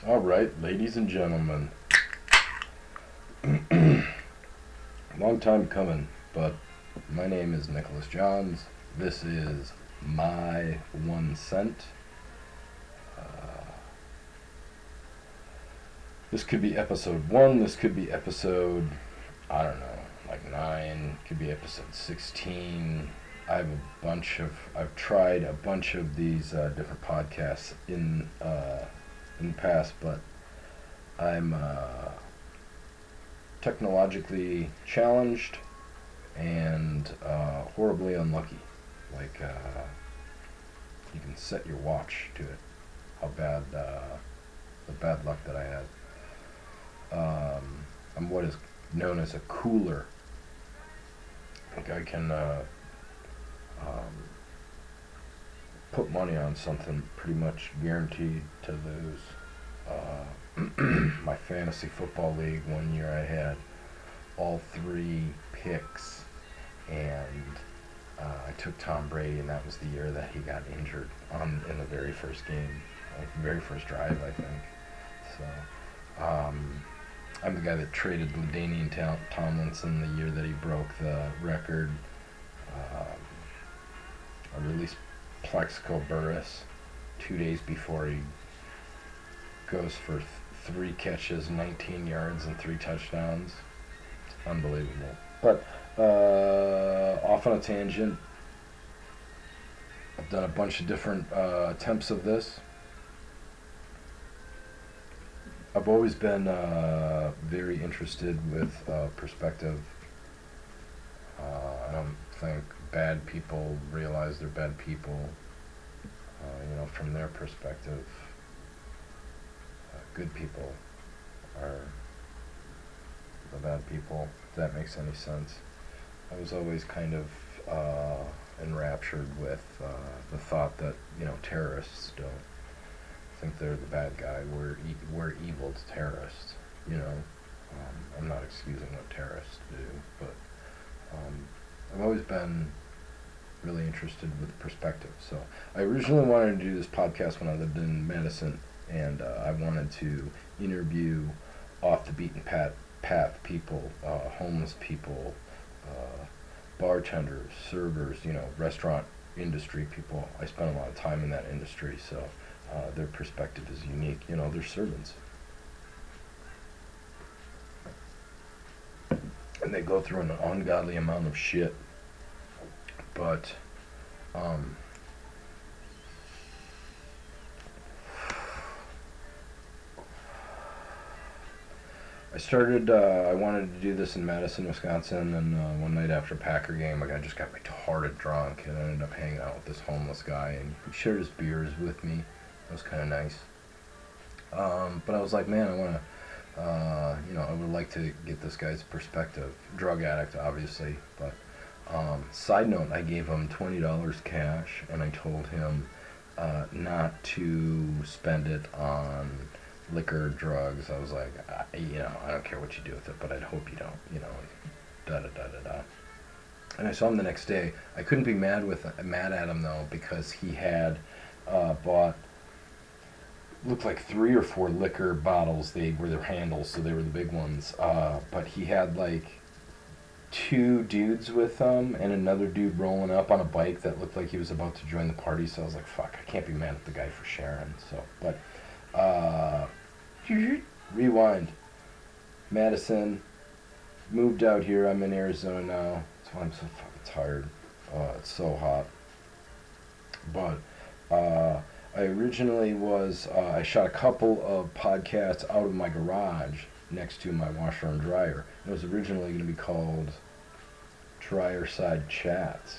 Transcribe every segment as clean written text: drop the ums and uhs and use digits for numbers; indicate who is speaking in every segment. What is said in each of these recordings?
Speaker 1: All right, ladies and gentlemen. Long time coming, but my name is Nicholas Johns. This is my 1 cent. Uh, this could be episode 1. This could be episode, I don't know, like 9. Could be episode 16. I've tried a bunch of these different podcasts in the past, but I'm technologically challenged and horribly unlucky. Like you can set your watch to it. How bad the bad luck that I had. I'm what is known as a cooler. Like I can um, put money on something pretty much guaranteed to lose. My fantasy football league one year I had all 3 picks, and I took Tom Brady, and that was the year that he got injured in the very first game, like the very first drive, I think. So I'm the guy that traded LaDainian Tomlinson the year that he broke the record. I released Plexico Burris 2 days before he goes for 3 catches, 19 yards, and 3 touchdowns. It's unbelievable. But off on a tangent, I've done a bunch of different attempts of this. I've always been very interested with perspective. I don't think bad people realize they're bad people. From their perspective, good people are the bad people, if that makes any sense. I was always kind of enraptured with the thought that, terrorists don't think they're the bad guy. We're evil terrorists, I'm not excusing what terrorists do, but I've always been really interested with perspective. So I originally wanted to do this podcast when I lived in Madison, and I wanted to interview off the beaten path people, homeless people, bartenders, servers, restaurant industry people. I spent a lot of time in that industry, so their perspective is unique. They're servants. And they go through an ungodly amount of shit. But I wanted to do this in Madison, Wisconsin, and one night after a Packer game, I just got retarded drunk, and I ended up hanging out with this homeless guy, and he shared his beers with me. It was kind of nice. But I was like, man, I want to, I would like to get this guy's perspective. Drug addict, obviously, but side note, I gave him $20 cash, and I told him not to spend it on liquor, drugs. I was like, I don't care what you do with it, but I'd hope you don't, da da da da da. And I saw him the next day. I couldn't be mad at him though, because he had bought, looked like 3 or 4 liquor bottles. They were their handles, so they were the big ones. But he had like 2 dudes with him and another dude rolling up on a bike that looked like he was about to join the party. So I was like, fuck, I can't be mad at the guy for sharing. So, but rewind. Madison, moved out here. I'm in Arizona now. That's why I'm so fucking tired. It's so hot. But I originally I shot a couple of podcasts out of my garage next to my washer and dryer. It was originally going to be called Dryer Side Chats.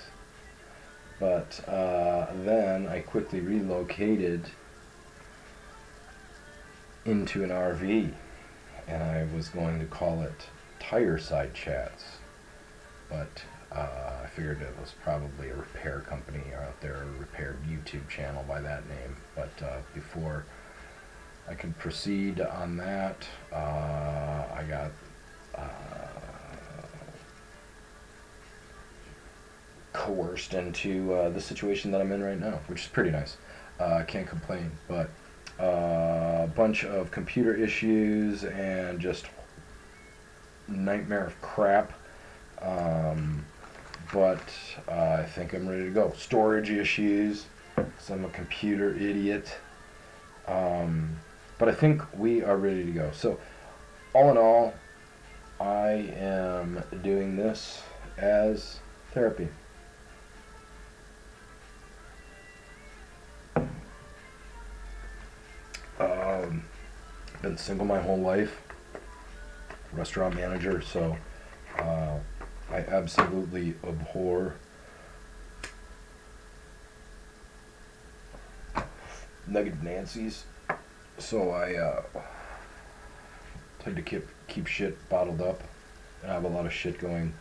Speaker 1: But then I quickly relocated into an RV, and I was going to call it Tire Side Chats. But I figured it was probably a repair company out there, a repair YouTube channel by that name. But before I could proceed on that, I got coerced into the situation that I'm in right now, which is pretty nice. I can't complain, but A bunch of computer issues and just nightmare of crap. But I think I'm ready to go. Storage issues, because I'm a computer idiot. But I think we are ready to go. So, all in all, I am doing this as therapy. Been single my whole life, restaurant manager, so I absolutely abhor negative Nancy's. So I tried to keep shit bottled up, and I have a lot of shit going.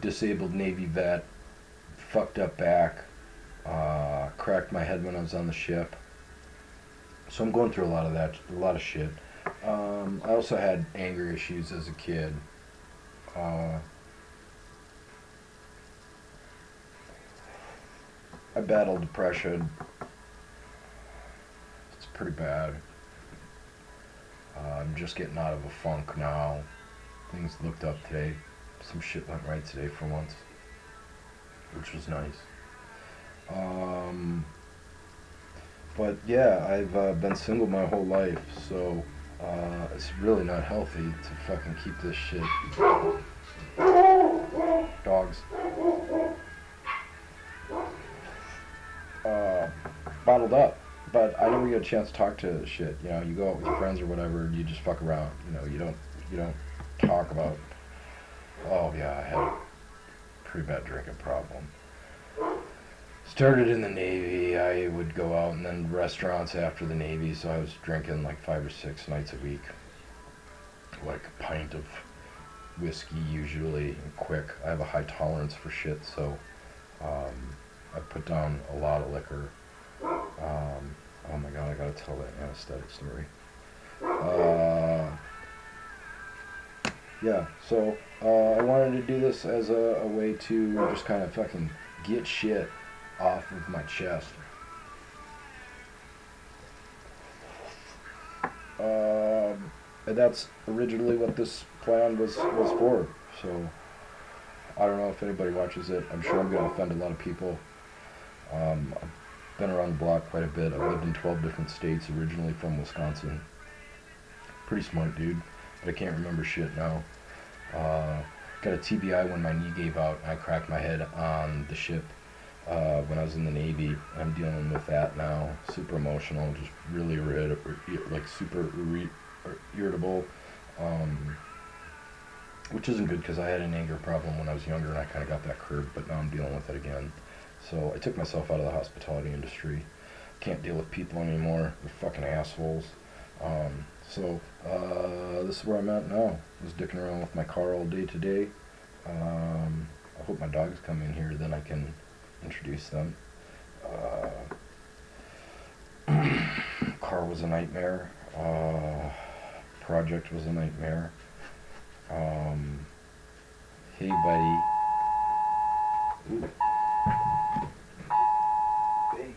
Speaker 1: Disabled Navy vet, fucked up back, cracked my head when I was on the ship. So I'm going through a lot of that, a lot of shit. I also had anger issues as a kid. I battled depression. It's pretty bad. I'm just getting out of a funk now. Things looked up today. Some shit went right today for once, which was nice. But yeah, I've been single my whole life, so it's really not healthy to fucking keep this shit. Dogs. Bottled up. But I never get a chance to talk to shit. You know, you go out with your friends or whatever, and you just fuck around. You know, you don't talk about. Oh yeah, I had a pretty bad drinking problem. Started in the Navy. I would go out and then restaurants after the Navy, so I was drinking like 5 or 6 nights a week. Like a pint of whiskey usually, and quick. I have a high tolerance for shit, so I put down a lot of liquor. Oh my god, I gotta tell that anesthetic story. Yeah, so I wanted to do this as a way to just kind of fucking get shit off of my chest. And that's originally what this plan was for. So I don't know if anybody watches it. I'm sure I'm going to offend a lot of people. I've been around the block quite a bit. I've lived in 12 different states, originally from Wisconsin. Pretty smart dude, but I can't remember shit now. Got a TBI when my knee gave out and I cracked my head on the ship when I was in the Navy. I'm dealing with that now. Super emotional, just really super irritable, which isn't good because I had an anger problem when I was younger and I kind of got that curbed, but now I'm dealing with it again. So I took myself out of the hospitality industry. Can't deal with people anymore. They're fucking assholes. So this is where I'm at now. I was dicking around with my car all day today. I hope my dogs come in here, then I can introduce them. Car was a nightmare. Project was a nightmare. Hey, buddy. Ooh. Hey.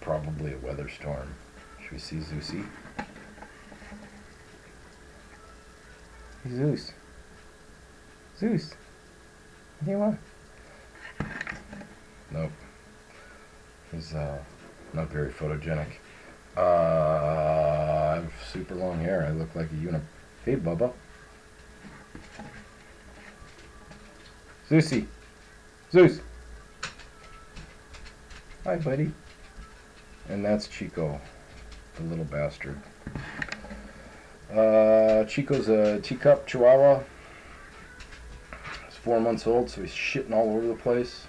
Speaker 1: Probably a weather storm. Should we see Zeusy? Hey, Zeus. Zeus. What do you want? Nope. He's not very photogenic. I have super long hair. I look like a unip. Hey, Bubba. Zeusy. Zeus. Hi, buddy. And that's Chico, the little bastard. Chico's a teacup chihuahua. He's 4 months old, so he's shitting all over the place.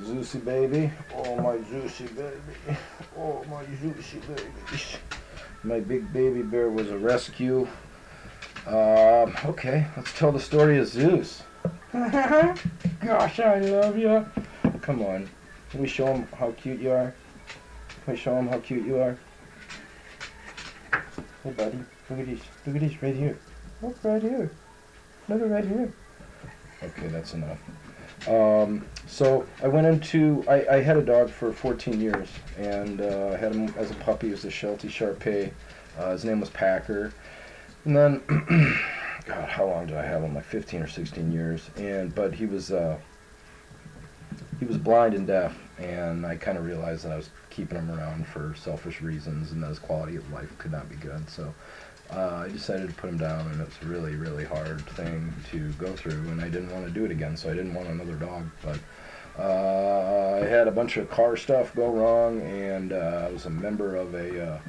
Speaker 1: Zeusy baby. Oh, my Zeusy baby. Oh, my Zeusy baby. My big baby bear was a rescue. Okay, let's tell the story of Zeus. Gosh, I love you. Come on. Can we show him how cute you are? Can we show him how cute you are? Hey, buddy. Look at this. Look at this right here. Look right here. Look right here. Okay, that's enough. So I went into, I had a dog for 14 years, and I had him as a puppy. He was a Sheltie Shar-Pei. His name was Packer. And then, God, how long did I have him? Like 15 or 16 years. But he was blind and deaf, and I kind of realized that I was keeping him around for selfish reasons, and that his quality of life could not be good. So I decided to put him down, and it's a really, really hard thing to go through, and I didn't want to do it again, so I didn't want another dog. But I had a bunch of car stuff go wrong, and I was a member of a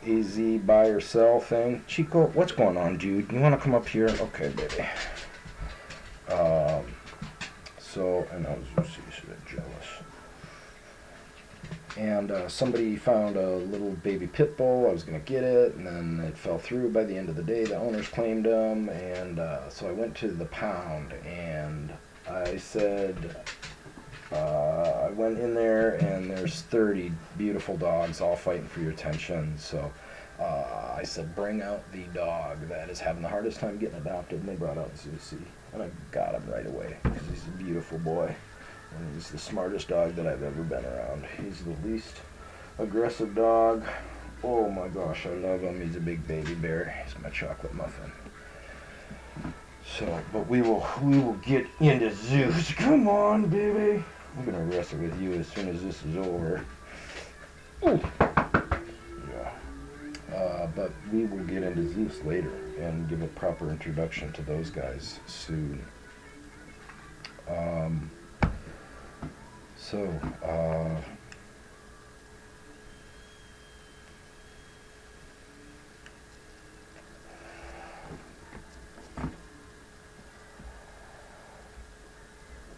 Speaker 1: AZ buy or sell thing. Chico, what's going on, dude? You want to come up here? Okay, baby. And I was jealous. And somebody found a little baby pit bull. I was going to get it, and then it fell through by the end of the day. The owners claimed him, and so I went to the pound, and I said, I went in there, and there's 30 beautiful dogs all fighting for your attention. So I said, bring out the dog that is having the hardest time getting adopted, and they brought out Zeusy. And I got him right away, because he's a beautiful boy. And he's the smartest dog that I've ever been around. He's the least aggressive dog. Oh my gosh, I love him. He's a big baby bear. He's my chocolate muffin. So, but we will get into Zeus. Come on, baby. I'm gonna wrestle with you as soon as this is over. Ooh. Yeah. But we will get into Zeus later and give a proper introduction to those guys soon.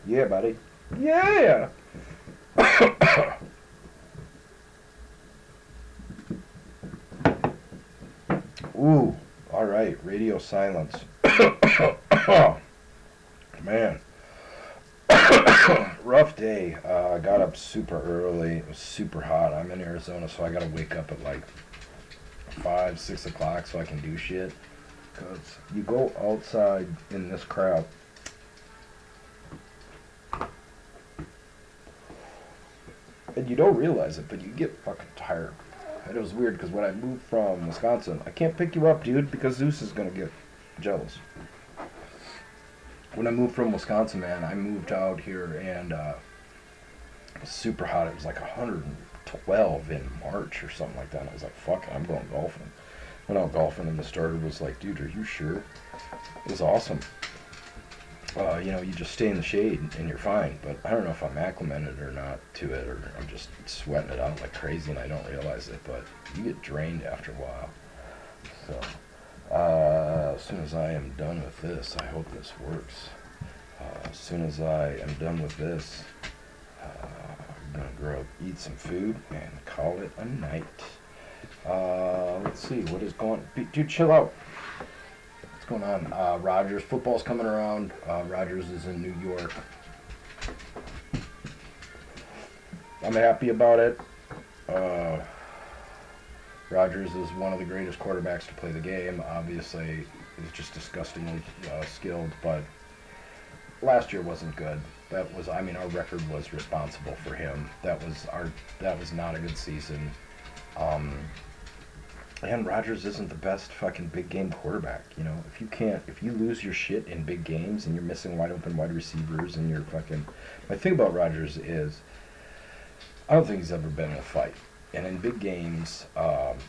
Speaker 1: Yeah, buddy. Yeah! Ooh, alright, radio silence. Man. Rough day. I got up super early. It was super hot. I'm in Arizona, so I gotta wake up at like 5, 6 o'clock so I can do shit. Because you go outside in this crowd. And you don't realize it, but you get fucking tired. And it was weird because when I moved from Wisconsin, I can't pick you up, dude, because Zeus is gonna get jealous. When I moved from Wisconsin, man, I moved out here, and it was super hot. It was like 112 in March or something like that. And I was like, fuck it, I'm going golfing. Went out golfing, and the starter was like, dude, are you sure? It was awesome. You just stay in the shade and you're fine. But I don't know if I'm acclimated or not to it, or I'm just sweating it out like crazy and I don't realize it. But you get drained after a while. So as soon as I am done with this, I hope this works. As soon as I am done with this, I'm gonna eat some food and call it a night. Let's see what is going. Dude, chill out. Going on? Rogers football's coming around. Rogers is in New York. I'm happy about it. Rogers is one of the greatest quarterbacks to play the game. Obviously, he's just disgustingly skilled, but last year wasn't good. Our record was responsible for him. That was not a good season. And Rodgers isn't the best fucking big game quarterback. If you lose your shit in big games and you're missing wide open wide receivers and you're fucking. My thing about Rodgers is, I don't think he's ever been in a fight. And in big games,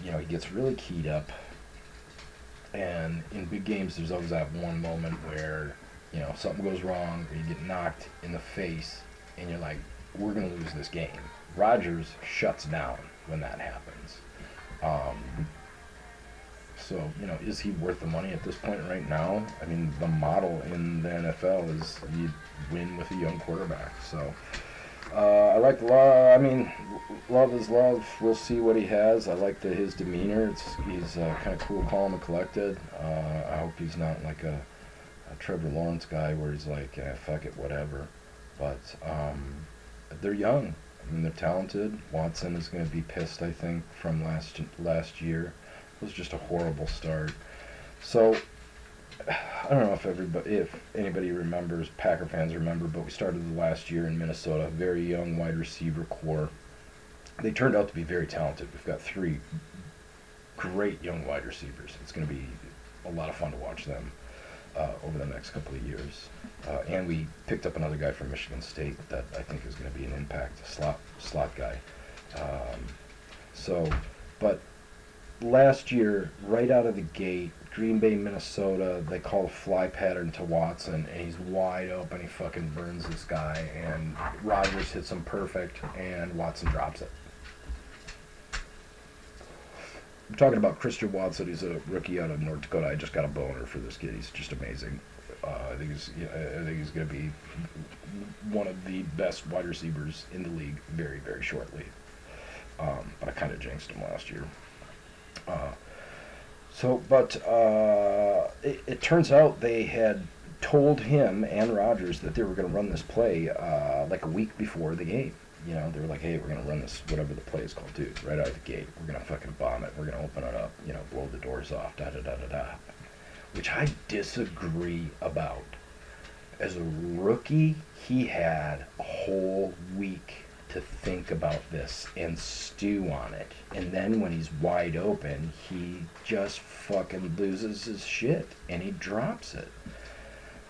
Speaker 1: he gets really keyed up. And in big games, there's always that one moment where, something goes wrong or you get knocked in the face and you're like, we're going to lose this game. Rodgers shuts down when that happens. So, is he worth the money at this point right now? I mean, the model in the NFL is you win with a young quarterback. So, I like love. Love is love. We'll see what he has. I like his demeanor. He's kind of cool, calm, and collected. I hope he's not like a Trevor Lawrence guy where he's like, fuck it, whatever. But they're young. They're talented. Watson is going to be pissed, I think, from last year. It was just a horrible start. So, I don't know if anybody remembers, Packer fans remember, but we started the last year in Minnesota, very young wide receiver core. They turned out to be very talented. We've got three great young wide receivers. It's going to be a lot of fun to watch them over the next couple of years. And we picked up another guy from Michigan State that I think is going to be an impact, a slot guy. Um, so, but last year, right out of the gate, Green Bay, Minnesota, they call a fly pattern to Watson, and he's wide open. He fucking burns this guy, and Rodgers hits him perfect, and Watson drops it. I'm talking about Christian Watson. He's a rookie out of North Dakota. I just got a boner for this kid. He's just amazing. I think he's going to be one of the best wide receivers in the league very, very shortly. But I kind of jinxed him last year. It turns out they had told him and Rodgers that they were going to run this play like a week before the game. You know, they were like, hey, we're going to run this, whatever the play is called, dude, right out of the gate. We're going to fucking bomb it. We're going to open it up, you know, blow the doors off, da-da-da-da-da. Which I disagree about. As a rookie, he had a whole week to think about this and stew on it. And then when he's wide open, he just fucking loses his shit and he drops it.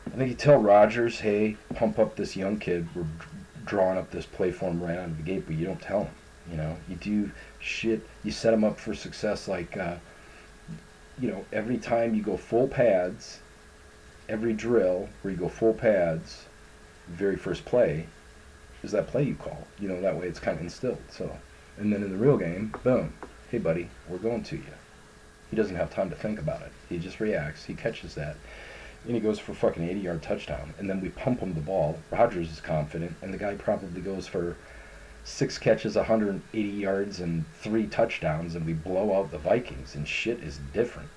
Speaker 1: I think you tell Rodgers, hey, pump up this young kid. We're drawing up this play for him right out of the gate, but you don't tell him. You know, you do shit. You set him up for success like, every time you go full pads, every drill where you go full pads, very first play, is that play you call. You know, that way it's kind of instilled. So, and then in the real game, boom, hey buddy, we're going to you. He doesn't have time to think about it. He just reacts. He catches that, and he goes for fucking 80-yard touchdown. And then we pump him the ball. Rodgers is confident, and the guy probably goes for 6 catches, 180 yards, and 3 touchdowns, and we blow out the Vikings, and shit is different.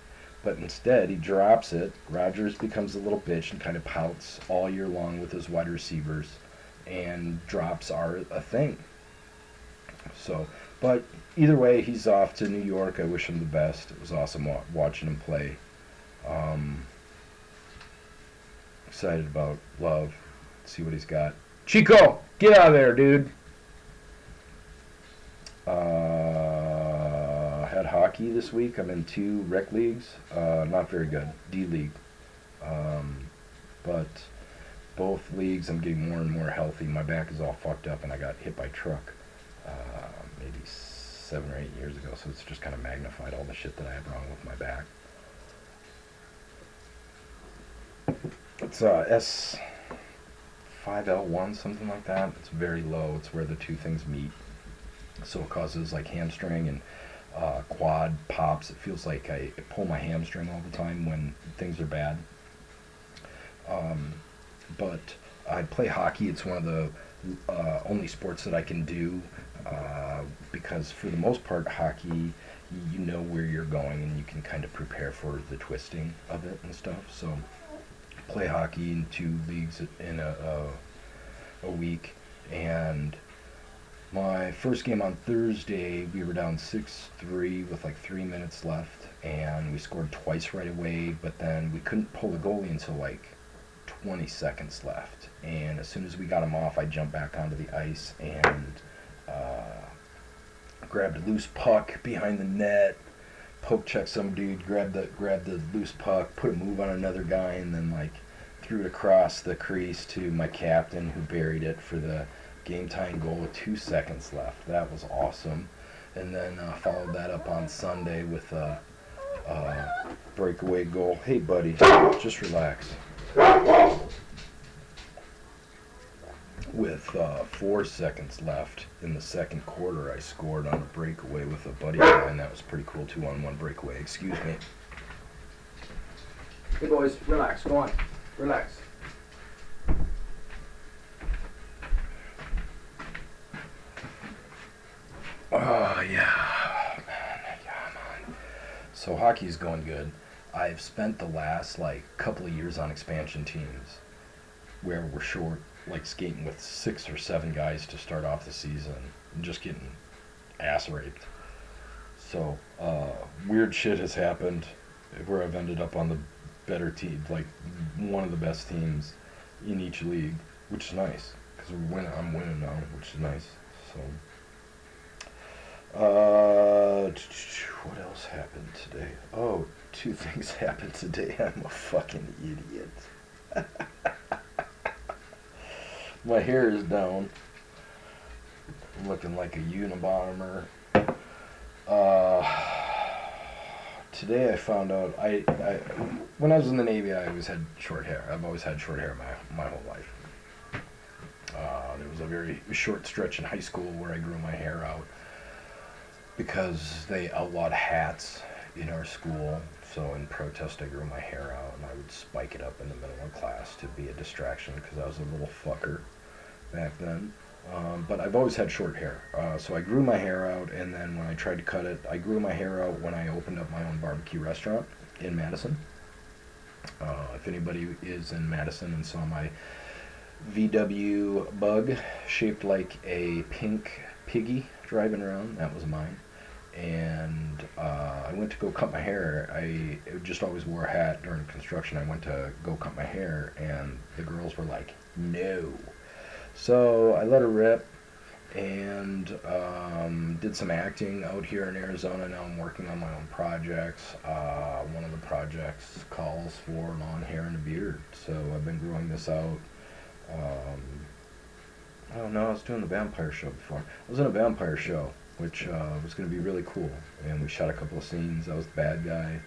Speaker 1: But instead, he drops it. Rodgers becomes a little bitch and kind of pouts all year long with his wide receivers, and drops a thing. So, but either way, he's off to New York. I wish him the best. It was awesome watching him play. Excited about Love. See what he's got. Chico, get out of there, dude. Had hockey this week. I'm in 2 rec leagues. Not very good. D League. But both leagues I'm getting more and more healthy. My back is all fucked up, and I got hit by a truck maybe 7 or 8 years ago, so it's just kind of magnified all the shit that I have wrong with my back. It's S5L1, something like that. It's very low. It's where the 2 things meet. So it causes like hamstring and quad pops. It feels like I pull my hamstring all the time when things are bad. But I play hockey. It's one of the only sports that I can do because for the most part, hockey, you know where you're going and you can kind of prepare for the twisting of it and stuff. So play hockey in 2 leagues in a week. And my first game on Thursday, we were down 6-3 with like 3 minutes left, and we scored twice right away, but then we couldn't pull the goalie until like 20 seconds left. And as soon as we got him off, I jumped back onto the ice and grabbed a loose puck behind the net, poke checked some dude, grabbed the loose puck, put a move on another guy, and then like threw it across the crease to my captain, who buried it for the game-tying goal with 2 seconds left. That was awesome. And then followed that up on Sunday with a breakaway goal. Hey, buddy, just relax. With 4 seconds left in the second quarter, I scored on a breakaway with a buddy of mine. That was pretty cool, 2-on-1 breakaway. Excuse me. Hey, boys, relax. Go on. Relax. Oh, yeah. Man, man. So hockey's going good. I've spent the last, couple of years on expansion teams where we're short, skating with 6 or 7 guys to start off the season and just getting ass raped. So, weird shit has happened where I've ended up on the better teams, like one of the best teams in each league, which is nice because I'm winning now, which is nice. So, what else happened today? Oh, two things happened today. I'm a fucking idiot. My hair is down. I'm looking like a Unabomber. Today I found out when I was in the Navy, I always had short hair. I've always had short hair my whole life. There was a very short stretch in high school where I grew my hair out because they outlawed hats in our school. So in protest, I grew my hair out, and I would spike it up in the middle of class to be a distraction because I was a little fucker back then. But I've always had short hair. So I grew my hair out, and then when I tried to cut it, I grew my hair out when I opened up my own barbecue restaurant in Madison. If anybody is in Madison and saw my VW Bug shaped like a pink piggy driving around, that was mine. And I went to go cut my hair. I just always wore a hat during construction. I went to go cut my hair, and the girls were like, no. So I let her rip and did some acting out here in Arizona. Now I'm working on my own projects. One of the projects calls for long hair and a beard. So I've been growing this out. I don't know, I was doing the vampire show before. I was in a vampire show, which was going to be really cool. And we shot a couple of scenes. I was the bad guy.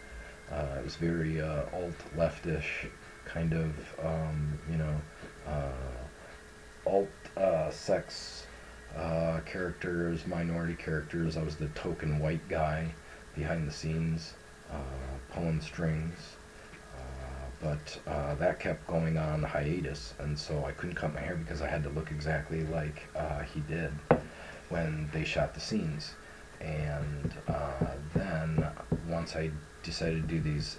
Speaker 1: It was very alt-leftish kind of, alt-sex characters, minority characters. I was the token white guy behind the scenes, pulling strings. But that kept going on hiatus, and so I couldn't cut my hair because I had to look exactly like he did when they shot the scenes. And then once I decided to do these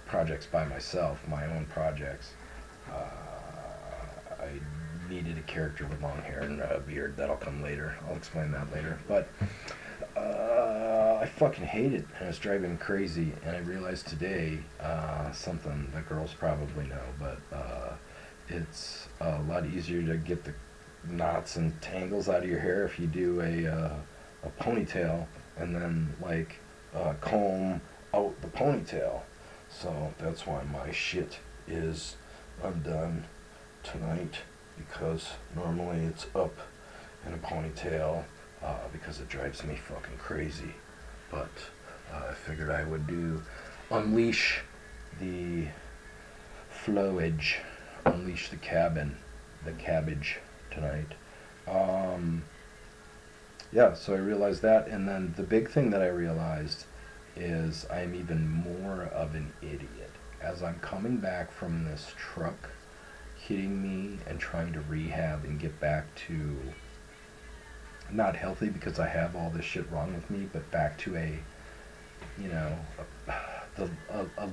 Speaker 1: projects by myself, my own projects, I needed a character with long hair and a beard. That'll come later. I'll explain that later. But I fucking hate it, and it's driving me crazy. And I realized today something that girls probably know, but it's a lot easier to get the knots and tangles out of your hair if you do a ponytail and then comb out the ponytail. So that's why my shit is undone tonight, because normally it's up in a ponytail because it drives me fucking crazy. But I figured I would unleash the flowage, unleash the cabbage tonight. So I realized that, and then the big thing that I realized is I'm even more of an idiot. As I'm coming back from this truck hitting me and trying to rehab and get back to not healthy because I have all this shit wrong with me, but back to a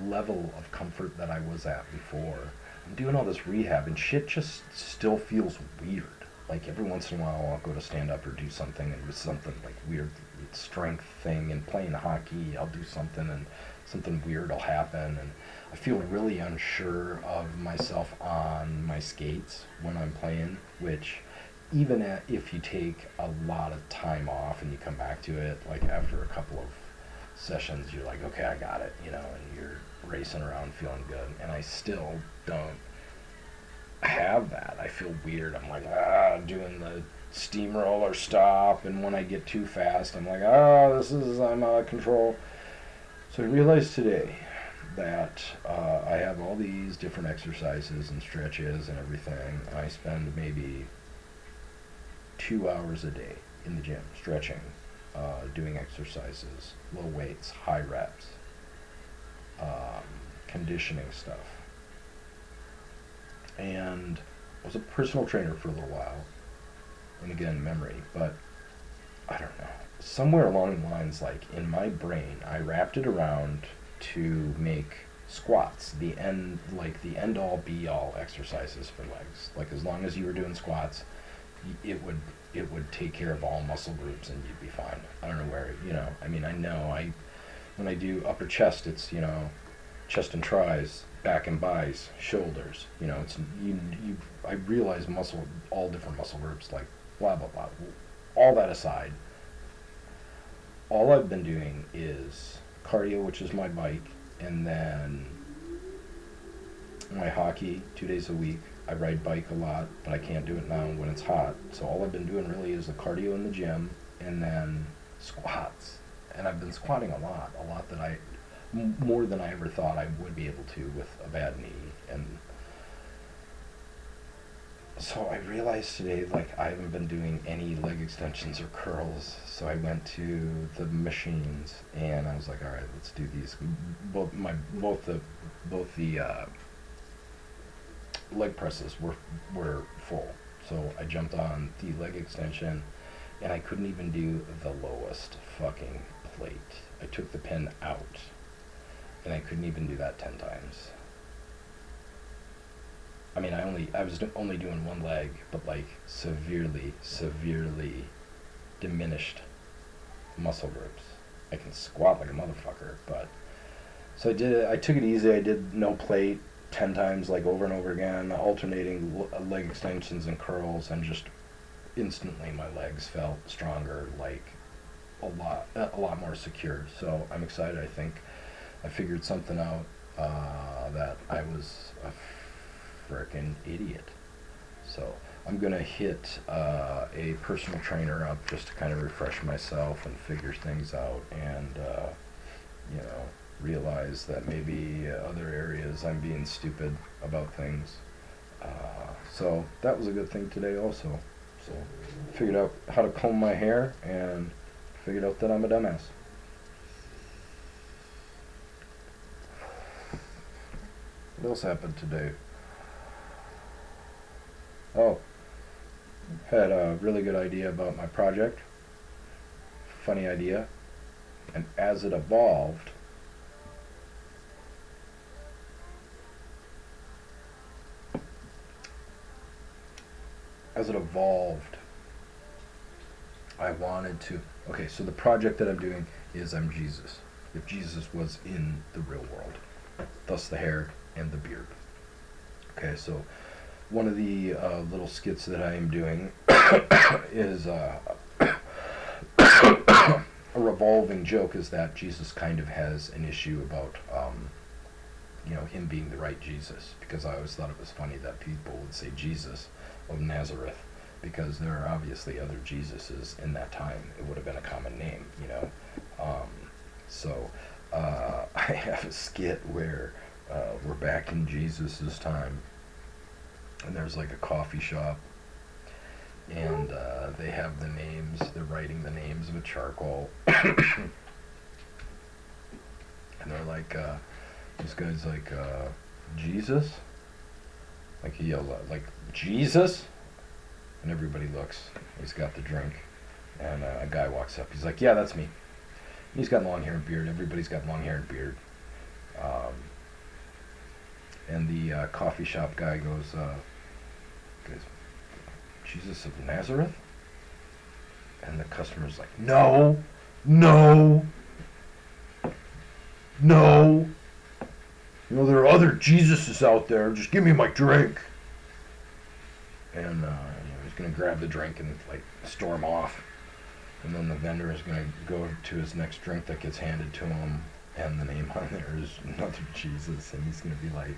Speaker 1: level of comfort that I was at before. I'm doing all this rehab and shit just still feels weird. Like every once in a while I'll go to stand up or do something, and with something like weird strength thing, and playing hockey I'll do something and something weird will happen, and I feel really unsure of myself on my skates when I'm playing, which even if you take a lot of time off and you come back to it, like after a couple of sessions, you're like, okay, I got it, and you're racing around feeling good, and I still don't have that. I feel weird. I'm like, doing the steamroller stop, and when I get too fast, I'm like, I'm out of control. So I realized today that I have all these different exercises and stretches and everything. I spend maybe 2 hours a day in the gym stretching, doing exercises, low weights, high reps, conditioning stuff. And I was a personal trainer for a little while, and again, memory, but I don't know. Somewhere along the lines, like in my brain, I wrapped it around to make squats the end all be all exercises for legs. Like as long as you were doing squats, it would take care of all muscle groups and you'd be fine. I don't know where, I know When I do upper chest, it's, chest and tries, back and bis, shoulders. It's I realize all different muscle groups, like blah blah blah. All that aside, all I've been doing is cardio, which is my bike, and then my hockey 2 days a week. I ride bike a lot, but I can't do it now when it's hot. So all I've been doing really is the cardio in the gym, and then squats. And I've been squatting a lot that more than I ever thought I would be able to with a bad knee. And so I realized today, like, I haven't been doing any leg extensions or curls. So I went to the machines, and I was like, all right, let's do these. Both the leg presses were full. So I jumped on the leg extension, and I couldn't even do the lowest fucking plate. I took the pin out, and I couldn't even do that 10 times. I mean, I was only doing one leg, but like severely diminished muscle groups. I can squat like a motherfucker, but so I took it easy. I did no plate 10 times, like over and over again, alternating leg extensions and curls, and just instantly my legs felt stronger, like a lot more secure. So I'm excited. I think I figured something out that I was a frickin' idiot. So I'm gonna hit a personal trainer up just to kind of refresh myself and figure things out, and realize that maybe other areas I'm being stupid about things. So that was a good thing today also. So figured out how to comb my hair and figured out that I'm a dumbass. What else happened today? Oh, had a really good idea about my project. Funny idea. And as it evolved, I wanted to. Okay, so the project that I'm doing is I'm Jesus. If Jesus was in the real world, thus the hair and the beard. Okay, so one of the little skits that I am doing is a revolving joke is that Jesus kind of has an issue about him being the right Jesus, because I always thought it was funny that people would say Jesus of Nazareth, because there are obviously other Jesuses in that time. It would have been a common name, So I have a skit where we're back in Jesus's time, and there's like a coffee shop, and they have the names. They're writing the names with charcoal, and they're like, this guy's like, Jesus. Like he yells out, like, Jesus? And everybody looks. He's got the drink. And a guy walks up. He's like, yeah, that's me. He's got long hair and beard. Everybody's got long hair and beard. And the coffee shop guy goes, Jesus of Nazareth? And the customer's like, no, no, no. There are other Jesuses out there. Just give me my drink. And he's going to grab the drink and like storm off. And then the vendor is going to go to his next drink that gets handed to him, and the name on there is another Jesus, and he's going to be like,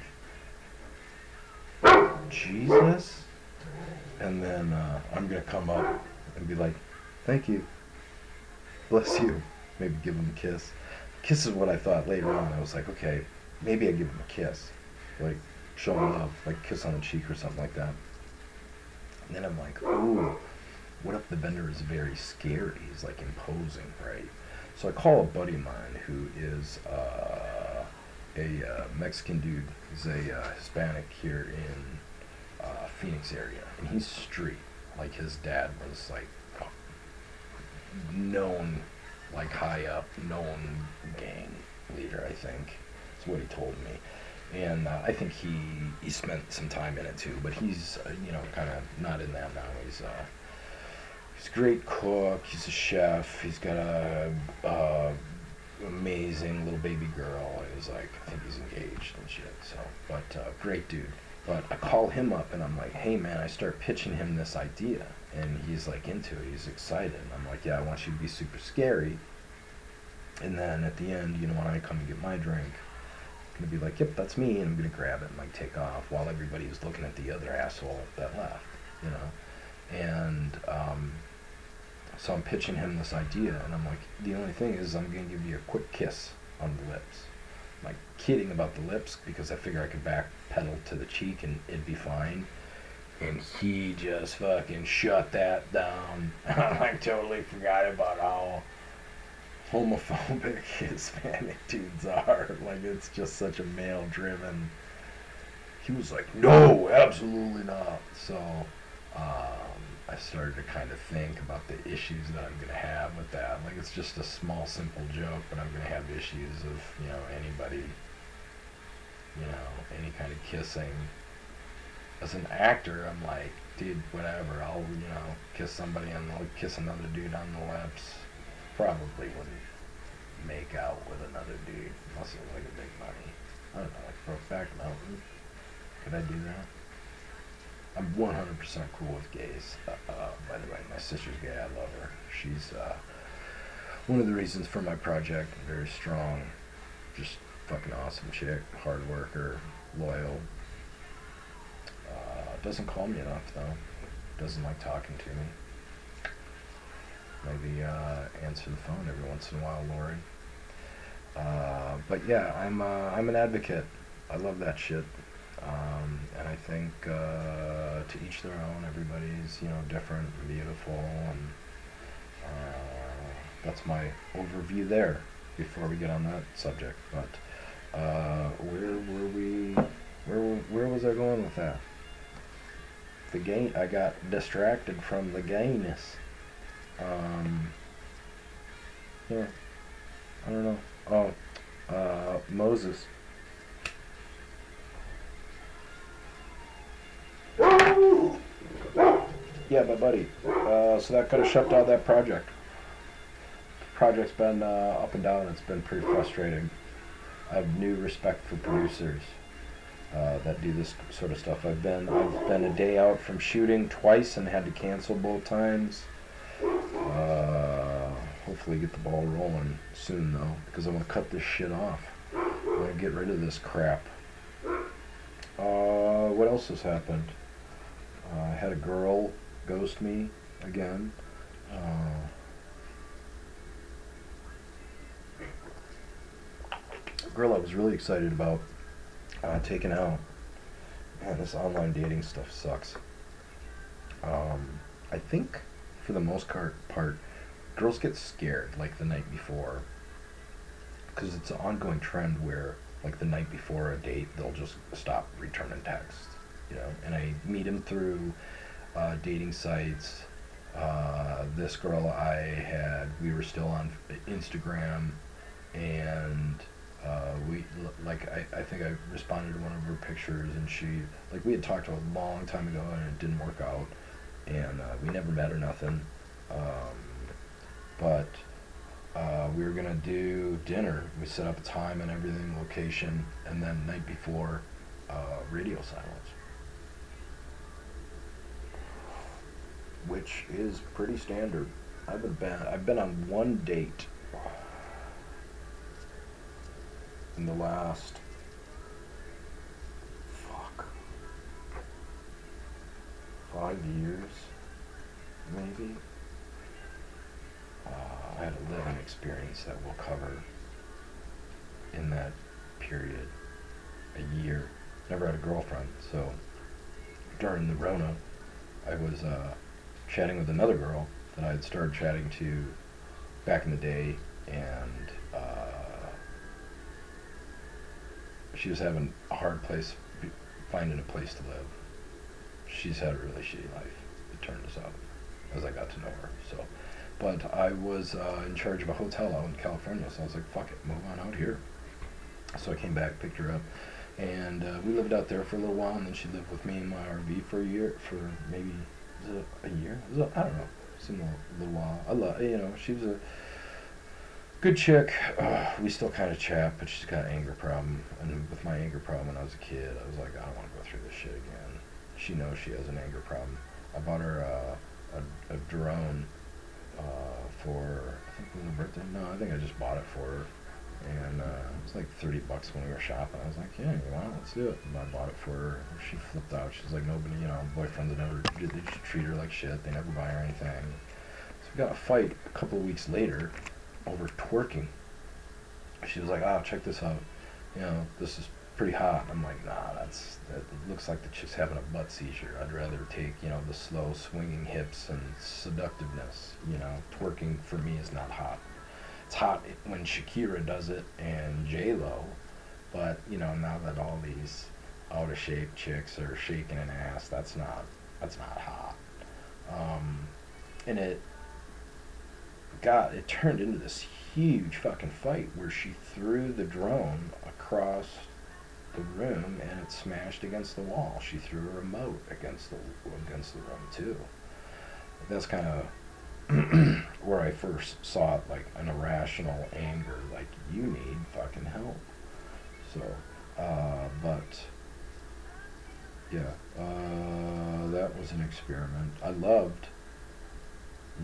Speaker 1: Jesus? And then I'm going to come up and be like, thank you. Bless you. Maybe give him a kiss. Kiss is what I thought later on. I was like, okay, maybe I give him a kiss. Like, show him love. Like, kiss on the cheek or something like that. And then I'm like, ooh, what if the vendor is very scary? He's like imposing, right? So I call a buddy of mine who is a Mexican dude. He's a Hispanic here in Phoenix area, and he's street. Like his dad was like known, like high up, known gang leader. I think is what he told me. And I think he spent some time in it too, but he's kind of not in that now. He's a great cook. He's a chef. He's got a amazing little baby girl. He was like, I think he's engaged and shit. So, but great dude. But I call him up and I'm like, hey man, I start pitching him this idea, and he's like into it. He's excited. And I'm like, yeah, I want you to be super scary. And then at the end, you know, when I come and get my drink, I'm gonna be like, yep, that's me, and I'm gonna grab it and like take off while everybody's looking at the other asshole that left, you know. And so I'm pitching him this idea, and I'm like, the only thing is I'm gonna give you a quick kiss on the lips. I'm like kidding about the lips because I figure I could backpedal to the cheek and it'd be fine. And he just fucking shut that down. I like totally forgot about how homophobic Hispanic dudes are. Like, it's just such a male driven. He was like, no, absolutely not. So I started to kind of think about the issues that I'm gonna have with that. Like, it's just a small simple joke, but I'm gonna have issues of, you know, anybody, you know, any kind of kissing. As an actor, I'm like, dude, whatever, I'll, you know, kiss somebody and I'll kiss another dude on the lips. Probably wouldn't make out with another dude unless it was like a big money. I don't know, like Brokeback Mountain. Could I do that? I'm 100% cool with gays. By the way, my sister's gay. I love her. She's one of the reasons for my project. Very strong, just fucking awesome chick. Hard worker, loyal. Doesn't call me enough though. Doesn't like talking to me. Maybe answer the phone every once in a while, Lori. But yeah, I'm an advocate. I love that shit. And I think to each their own. Everybody's, you know, different and beautiful, and that's my overview there. Before we get on that subject, but where were we? Where was I going with that? The gay. I got distracted from the gayness. Yeah, I don't know. Oh, Moses. Yeah, my buddy. So that could have shut down that project. Project's been up and down. It's been pretty frustrating. I have new respect for producers that do this sort of stuff. I've been a day out from shooting twice and had to cancel both times. Hopefully get the ball rolling soon though, because I want to cut this shit off. I want to get rid of this crap. What else has happened? I had a girl ghost me again. A girl I was really excited about taking out. Man, this online dating stuff sucks. I think for the most part, girls get scared like the night before, because it's an ongoing trend where like the night before a date they'll just stop returning texts, you know. And I meet them through dating sites. This girl we were still on Instagram, and I think I responded to one of her pictures, and she, like, we had talked a long time ago and it didn't work out, and we never met or nothing. But we were gonna do dinner. We set up a time and everything, location, and then night before, radio silence, which is pretty standard. I've been on one date in the last 5 years, maybe. I had a living experience that we'll cover in that period. A year. Never had a girlfriend, so during the Rona, I was chatting with another girl that I had started chatting to back in the day, and she was having a hard place finding a place to live. She's had a really shitty life, it turns out, as I got to know her. So, but I was in charge of a hotel out in California, so I was like, fuck it, move on out here. So I came back, picked her up, and we lived out there for a little while, and then she lived with me in my RV for a year, for maybe, was it a year? I don't know, seemed a little while. I love, you know, she was a Good chick. We still kind of chat, but she's got an anger problem. And with my anger problem when I was a kid, I was like, I don't want to go through this shit again. She knows she has an anger problem. I bought her a drone for, I think it was her birthday. No, I think I just bought it for her. And it was like $30 when we were shopping. I was like, yeah, you want it? Let's do it. And I bought it for her. She flipped out. She's like, nobody, boyfriends never, they just treat her like shit. They never buy her anything. So we got a fight a couple of weeks later over twerking. She was like, oh, check this out. This is pretty hot. I'm like, nah, that looks like the chick's having a butt seizure. I'd rather take, the slow swinging hips and seductiveness. Twerking for me is not hot. It's hot when Shakira does it and J-Lo, but, now that all these out of shape chicks are shaking an ass, that's not hot. And it turned into this huge fucking fight where she threw the drone across the room and it smashed against the wall. She threw a remote against the room too. That's kind of where I first saw it, like an irrational anger, like you need fucking help. So, but yeah, that was an experiment. I loved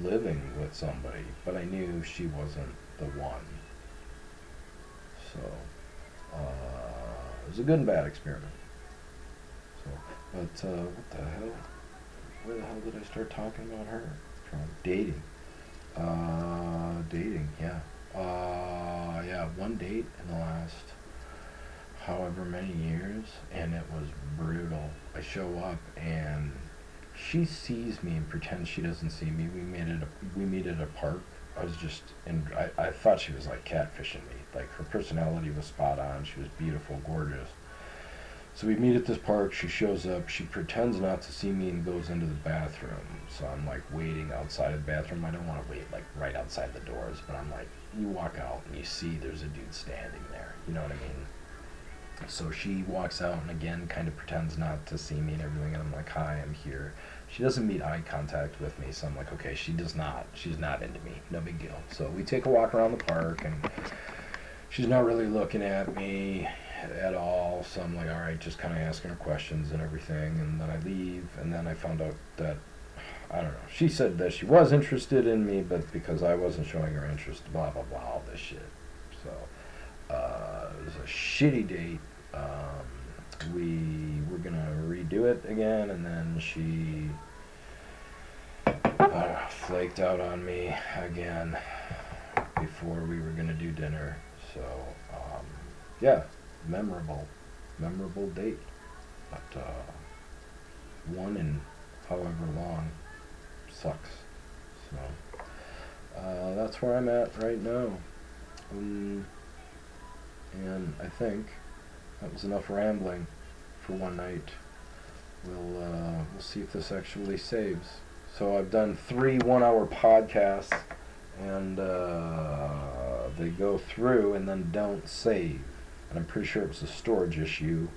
Speaker 1: living with somebody, but I knew she wasn't the one. So, it was a good and bad experiment. So, but what the hell? Where the hell did I start talking about her? Dating. Yeah. Yeah, one date in the last however many years, and it was brutal. I show up and she sees me and pretends she doesn't see me. We meet at a park. I thought she was like catfishing me. Like her personality was spot on. She was beautiful, gorgeous. So we meet at this park. She shows up. She pretends not to see me and goes into the bathroom. So I'm like waiting outside of the bathroom. I don't want to wait like right outside the doors, but I'm like, you walk out and you see there's a dude standing there. You know what I mean? So she walks out and again kind of pretends not to see me and everything. And I'm like, hi, I'm here. She doesn't meet eye contact with me. So I'm like, okay, she's not into me. No big deal. So we take a walk around the park and she's not really looking at me at all. So I'm like, all right, just kind of asking her questions and everything. And then I leave. And then I found out that, I don't know. She said that she was interested in me, but because I wasn't showing her interest, blah, blah, blah, all this shit. So it was a shitty date. We were going to redo it again, and then she flaked out on me again before we were going to do dinner. So, yeah, memorable date. But one in however long sucks. So, that's where I'm at right now. And I think that was enough rambling for one night. We'll see if this actually saves. So I've done 3 one-hour podcasts, and they go through and then don't save. And I'm pretty sure it was a storage issue.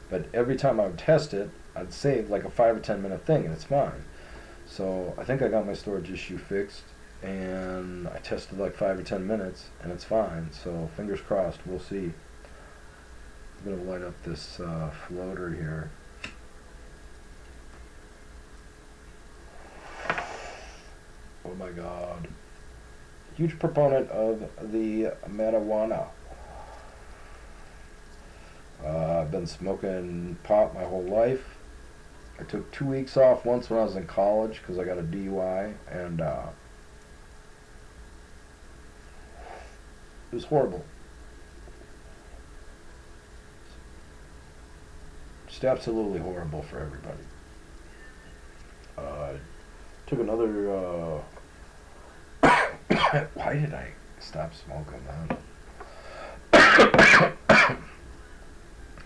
Speaker 1: But every time I would test it, I'd save like a 5 or 10 minute thing, and it's fine. So I think I got my storage issue fixed, and I tested like 5 or 10 minutes, and it's fine. So fingers crossed, we'll see. I'm going to light up this floater here. Oh my god. Huge proponent of the marijuana. I've been smoking pot my whole life. I took 2 weeks off once when I was in college because I got a DUI, and it was horrible. Just absolutely horrible for everybody. Took another, why did I stop smoking, man?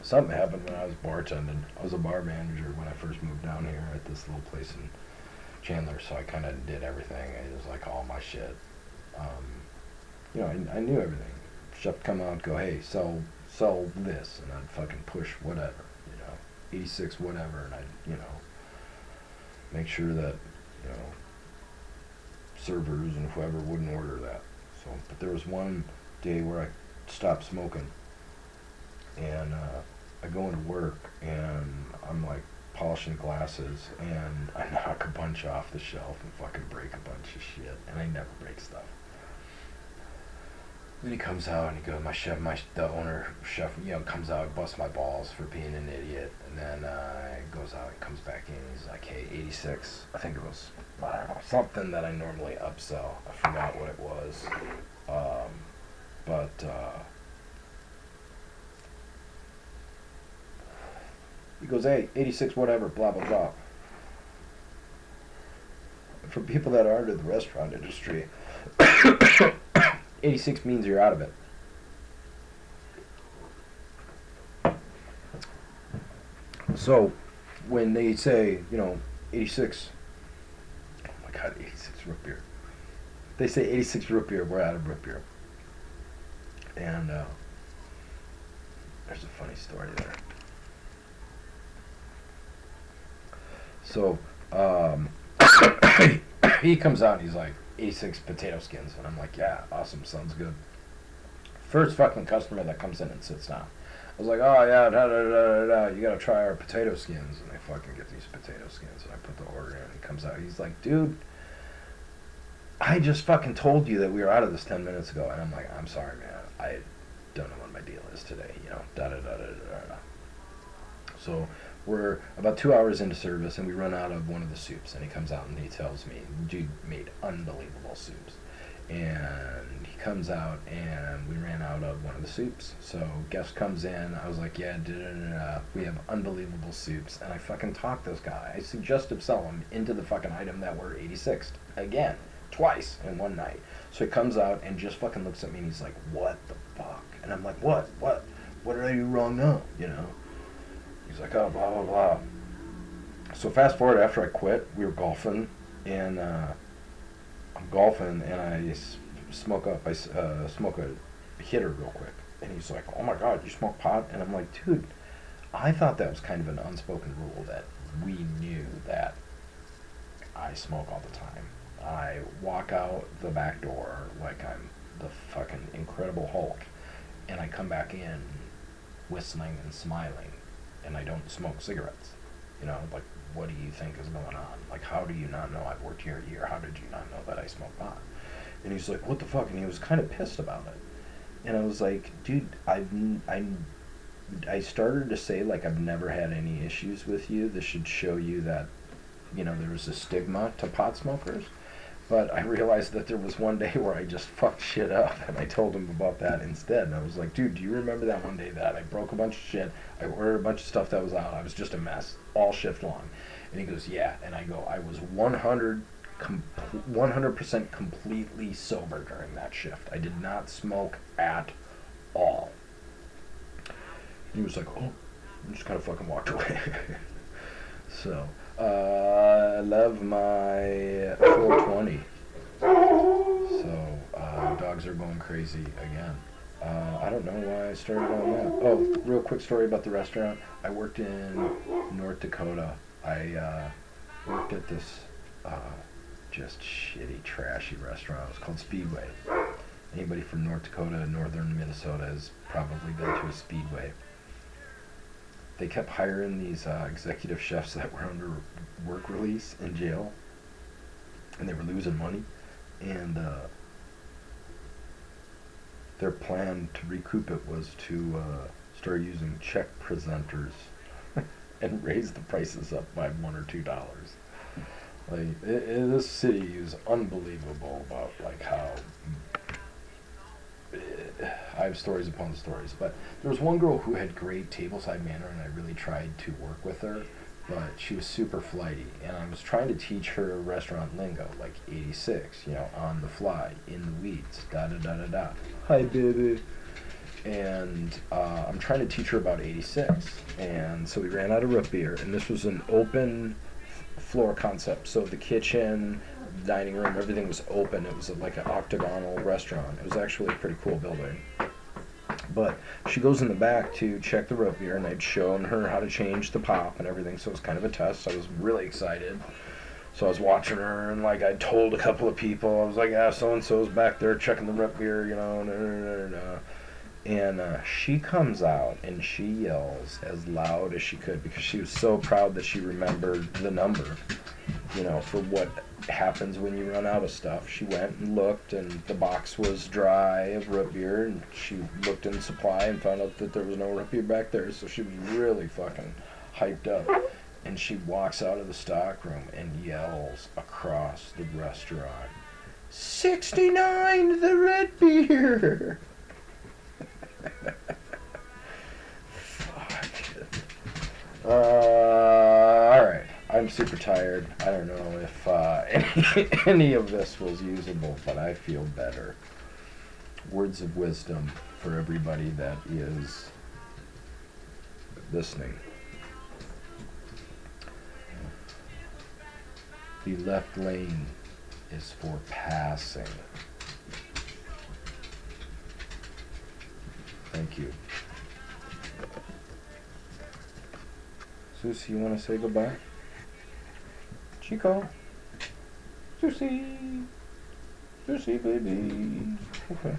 Speaker 1: Something happened when I was bartending. I was a bar manager when I first moved down here at this little place in Chandler, so I kind of did everything. It was like all my shit. I knew everything. Chef come out, go, hey, sell this, and I'd fucking push whatever, 86 whatever, and I'd, make sure that, servers and whoever wouldn't order that. So, but there was one day where I stopped smoking, and I go into work, and I'm like polishing glasses, and I knock a bunch off the shelf and fucking break a bunch of shit, and I never break stuff. Then he comes out and he goes, the owner, chef, comes out and busts my balls for being an idiot. And then he goes out and comes back in. He's like, hey, 86. I think it was, I don't know, something that I normally upsell. I forgot what it was. But he goes, hey, 86, whatever, blah, blah, blah. For people that aren't in the restaurant industry, 86 means you're out of it. So, when they say, 86, oh my god, 86 root beer. They say 86 root beer, we're out of root beer. And there's a funny story there. So, he comes out and he's like, 86 potato skins, and I'm like, yeah, awesome, sounds good. First fucking customer that comes in and sits down. I was like, oh yeah, you gotta try our potato skins, and I fucking get these potato skins, and I put the order in, and he comes out, he's like, dude, I just fucking told you that we were out of this 10 minutes ago, and I'm like, I'm sorry, man, I don't know what my deal is today, So, we're about 2 hours into service, and we run out of one of the soups, and he comes out and he tells me, dude made unbelievable soups. And he comes out, and we ran out of one of the soups. So, guest comes in, I was like, yeah, we have unbelievable soups. And I fucking talked this guy. I suggested sell him into the fucking item that we're 86th. Again, twice in one night. So he comes out and just fucking looks at me, and he's like, what the fuck? And I'm like, what did I do wrong now, He's like, oh, blah, blah, blah. So fast forward, after I quit, we were golfing, and I'm golfing, and I smoke a hitter real quick. And he's like, oh my god, you smoke pot? And I'm like, dude, I thought that was kind of an unspoken rule, that we knew that I smoke all the time. I walk out the back door like I'm the fucking Incredible Hulk, and I come back in whistling and smiling. And I don't smoke cigarettes, like, what do you think is going on? Like, how do you not know I've worked here a year? How did you not know that I smoke pot? And he's like, what the fuck? And he was kind of pissed about it. And I was like, dude, I started to say, like, I've never had any issues with you. This should show you that, there was a stigma to pot smokers. But I realized that there was one day where I just fucked shit up, and I told him about that instead. And I was like, dude, do you remember that one day that I broke a bunch of shit, I ordered a bunch of stuff that was out, I was just a mess, all shift long. And he goes, yeah. And I go, I was 100% completely sober during that shift. I did not smoke at all. And he was like, oh, and just kind of fucking walked away. So... I love my 420. So, dogs are going crazy again. I don't know why I started on that. Oh, real quick story about the restaurant. I worked in North Dakota. I worked at this just shitty, trashy restaurant. It was called Speedway. Anybody from North Dakota, northern Minnesota has probably been to a Speedway. They kept hiring these executive chefs that were under work release in jail, and they were losing money. And their plan to recoup it was to start using check presenters and raise the prices up by $1 or $2. Like, this city is unbelievable about like how. I have stories upon stories, but there was one girl who had great tableside manner, and I really tried to work with her, but she was super flighty, and I was trying to teach her restaurant lingo, like 86, on the fly, in the weeds, da-da-da-da-da. Hi, baby. And I'm trying to teach her about 86, and so we ran out of root beer, and this was an open floor concept, so the kitchen, dining room, everything was open. It was like an octagonal restaurant. It was actually a pretty cool building. But she goes in the back to check the root beer, and I'd shown her how to change the pop and everything, so it was kind of a test. I was really excited. So I was watching her, and like I told a couple of people, I was like, "Ah, so and so's back there checking the root beer, you know." And she comes out and she yells as loud as she could because she was so proud that she remembered the number, you know, for what happens when you run out of stuff. She went and looked, and the box was dry of root beer, and she looked in supply and found out that there was no root beer back there. So she was really fucking hyped up. And she walks out of the stock room and yells across the restaurant, 69, the red beer! Fuck. Alright. I'm super tired. I don't know if any of this was usable, but I feel better. Words of wisdom for everybody that is listening. The left lane is for passing. Thank you. Susie, you want to say goodbye? Chico. Susie. Susie, baby. Okay.